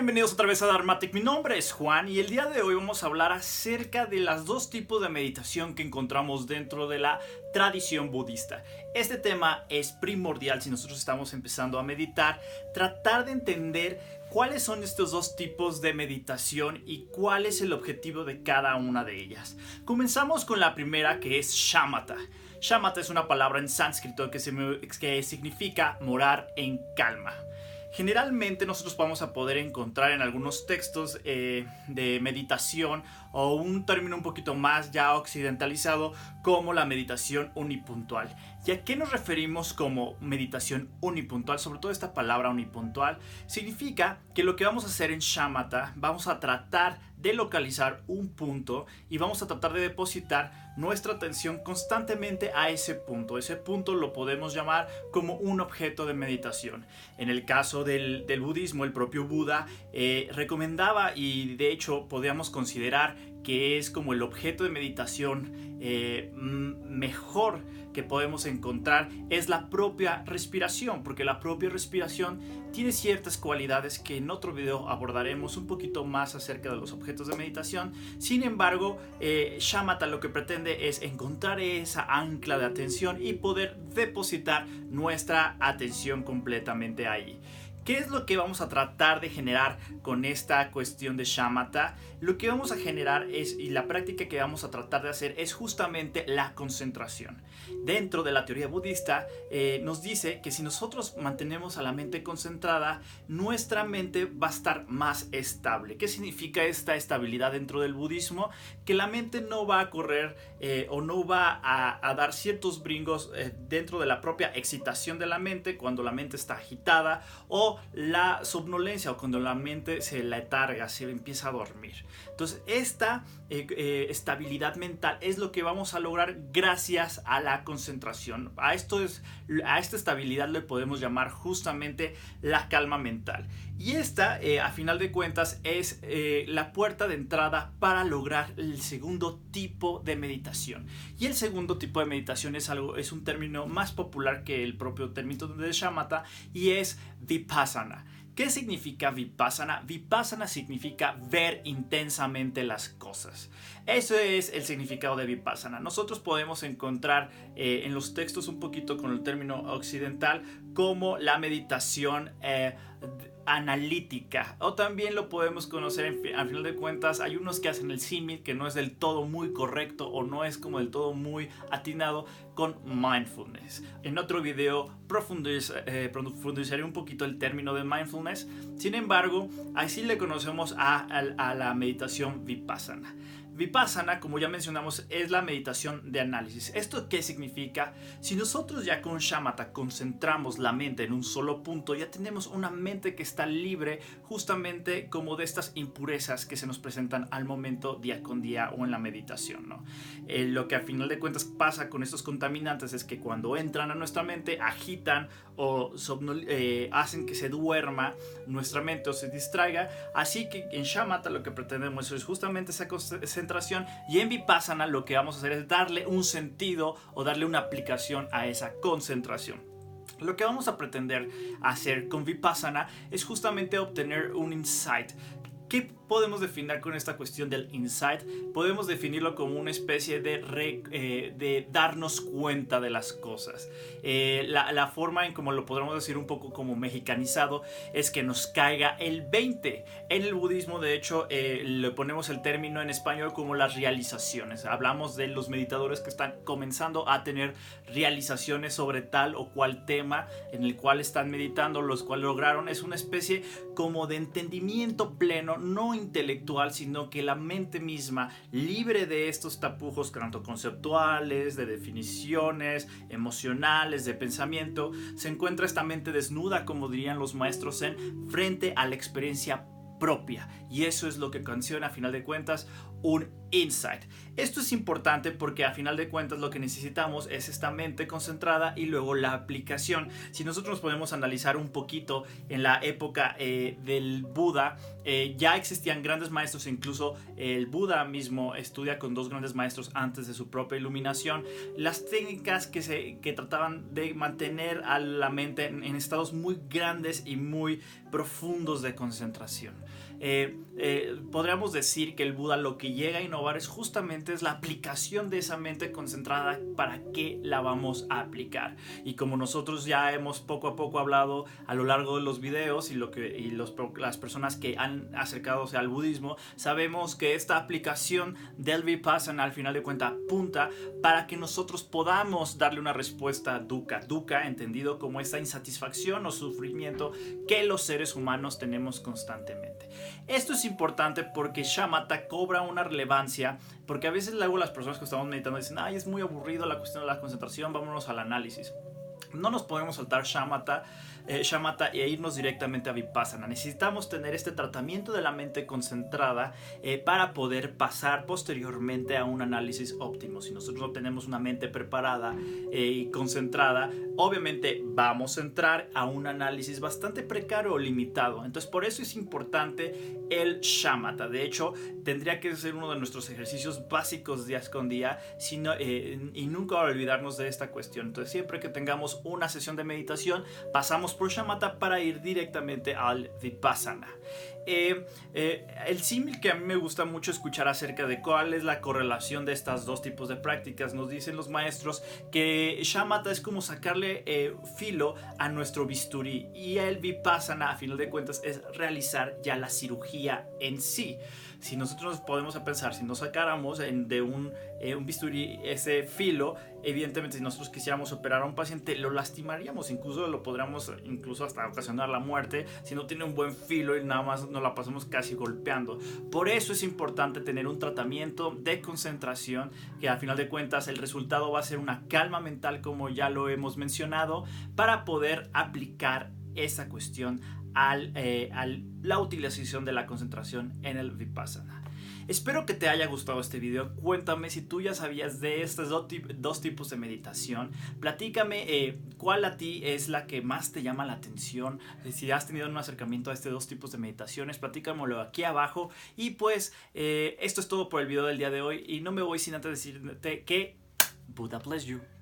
bienvenidos otra vez a Dharmatic. Mi nombre es Juan y el día de hoy vamos a hablar acerca de los dos tipos de meditación que encontramos dentro de la tradición budista. Este tema es primordial si nosotros estamos empezando a meditar, tratar de entender cuáles son estos dos tipos de meditación y cuál es el objetivo de cada una de ellas. Comenzamos con la primera, que es shamatha. Shamatha es una palabra en sánscrito que significa morar en calma. Generalmente nosotros vamos a poder encontrar en algunos textos de meditación o un término un poquito más ya occidentalizado como la meditación unipuntual. ¿Y a qué nos referimos como meditación unipuntual? Sobre todo esta palabra unipuntual significa que lo que vamos a hacer en shamatha, vamos a tratar de localizar un punto y vamos a tratar de depositar nuestra atención constantemente a ese punto. Ese punto lo podemos llamar como un objeto de meditación. En el caso del budismo, el propio Buda recomendaba, y de hecho podríamos considerar que es como el objeto de meditación mejor que podemos encontrar, es la propia respiración, porque la propia respiración tiene ciertas cualidades que en otro video abordaremos un poquito más acerca de los objetos de meditación. Sin embargo, shamatha lo que pretende es encontrar esa ancla de atención y poder depositar nuestra atención completamente ahí. ¿Qué es lo que vamos a tratar de generar con esta cuestión de shamatha? Lo que vamos a generar y la práctica que vamos a tratar de hacer es justamente la concentración. Dentro de la teoría budista nos dice que si nosotros mantenemos a la mente concentrada, nuestra mente va a estar más estable. ¿Qué significa esta estabilidad dentro del budismo? Que la mente no va a correr o no va a dar ciertos brincos dentro de la propia excitación de la mente cuando la mente está agitada, o la somnolencia, o cuando la mente se letarga, se empieza a dormir. Entonces esta estabilidad mental es lo que vamos a lograr gracias a la concentración. A esta estabilidad le podemos llamar justamente la calma mental. Y esta, a final de cuentas, es la puerta de entrada para lograr el segundo tipo de meditación. Y el segundo tipo de meditación es un término más popular que el propio término de shamatha, y es vipassana. ¿Qué significa vipassana? Vipassana significa ver intensamente las cosas. Ese es el significado de vipassana. Nosotros podemos encontrar en los textos un poquito con el término occidental como la meditación analítica, o también lo podemos conocer al final de cuentas. Hay unos que hacen el símil que no es del todo muy correcto o no es como del todo muy atinado con mindfulness. En otro video profundizaré un poquito el término de mindfulness. Sin embargo, así le conocemos a la meditación vipassana. Vipassana, como ya mencionamos, es la meditación de análisis. ¿Esto qué significa? Si nosotros ya con shamatha concentramos la mente en un solo punto, ya tenemos una mente que está libre justamente como de estas impurezas que se nos presentan al momento día con día o en la meditación, ¿no? Lo que a final de cuentas pasa con estos contaminantes es que cuando entran a nuestra mente agitan o hacen que se duerma nuestra mente o se distraiga. Así que en shamatha lo que pretendemos es justamente esa concentración, y en vipassana lo que vamos a hacer es darle un sentido o darle una aplicación a esa concentración. Lo que vamos a pretender hacer con vipassana es justamente obtener un insight. ¿Qué podemos definir con esta cuestión del insight? Podemos definirlo como una especie de darnos cuenta de las cosas. La forma en como lo podemos decir un poco como mexicanizado es que nos caiga el 20. En el budismo, de hecho, le ponemos el término en español como las realizaciones. Hablamos de los meditadores que están comenzando a tener realizaciones sobre tal o cual tema en el cual están meditando, los cuales lograron. Es una especie como de entendimiento pleno, no intelectual, sino que la mente misma, libre de estos tapujos tanto conceptuales, de definiciones, emocionales, de pensamiento, se encuentra esta mente desnuda, como dirían los maestros zen, frente a la experiencia propia. Y eso es lo que ocasiona a final de cuentas un insight. Esto es importante porque a final de cuentas lo que necesitamos es esta mente concentrada y luego la aplicación. Si nosotros nos podemos analizar un poquito en la época del Buda, ya existían grandes maestros, incluso el Buda mismo estudia con dos grandes maestros antes de su propia iluminación, las técnicas que trataban de mantener a la mente en estados muy grandes y muy profundos de concentración. Podríamos decir que el Buda lo que llega a innovar es justamente la aplicación de esa mente concentrada. ¿Para qué la vamos a aplicar? Y como nosotros ya hemos poco a poco hablado a lo largo de los videos las personas que han acercado al budismo, sabemos que esta aplicación del Vipassana al final de cuentas apunta para que nosotros podamos darle una respuesta dukkha. Dukkha entendido como esta insatisfacción o sufrimiento que los seres humanos tenemos constantemente. Esto es importante porque shamatha cobra una relevancia, porque a veces luego las personas que estamos meditando dicen: ay, es muy aburrido la cuestión de la concentración, vámonos al análisis. No nos podemos saltar shamatha e irnos directamente a Vipassana. Necesitamos tener este tratamiento de la mente concentrada para poder pasar posteriormente a un análisis óptimo. Si nosotros no tenemos una mente preparada y concentrada, obviamente vamos a entrar a un análisis bastante precario o limitado. Entonces por eso es importante el shamatha. De hecho, tendría que ser uno de nuestros ejercicios básicos día con día, y nunca olvidarnos de esta cuestión. Entonces siempre que tengamos una sesión de meditación, pasamos por shamatha para ir directamente al Vipassana. El símil que a mí me gusta mucho escuchar acerca de cuál es la correlación de estos dos tipos de prácticas, nos dicen los maestros que shamatha es como sacarle filo a nuestro bisturí, y el Vipassana a final de cuentas es realizar ya la cirugía en sí. Si nosotros nos podemos pensar, si nos sacáramos de un bisturí ese filo, evidentemente si nosotros quisiéramos operar a un paciente lo lastimaríamos, incluso lo podríamos hasta ocasionar la muerte si no tiene un buen filo y nada más nos la pasamos casi golpeando. Por eso es importante tener un tratamiento de concentración, que al final de cuentas el resultado va a ser una calma mental, como ya lo hemos mencionado, para poder aplicar esa cuestión a la utilización de la concentración en el Vipassana. Espero que te haya gustado este video. Cuéntame si tú ya sabías de estos dos tipos de meditación. Platícame cuál a ti es la que más te llama la atención. Si has tenido un acercamiento a estos dos tipos de meditaciones, platícamelo aquí abajo. Y pues esto es todo por el video del día de hoy. Y no me voy sin antes decirte que Buddha bless you.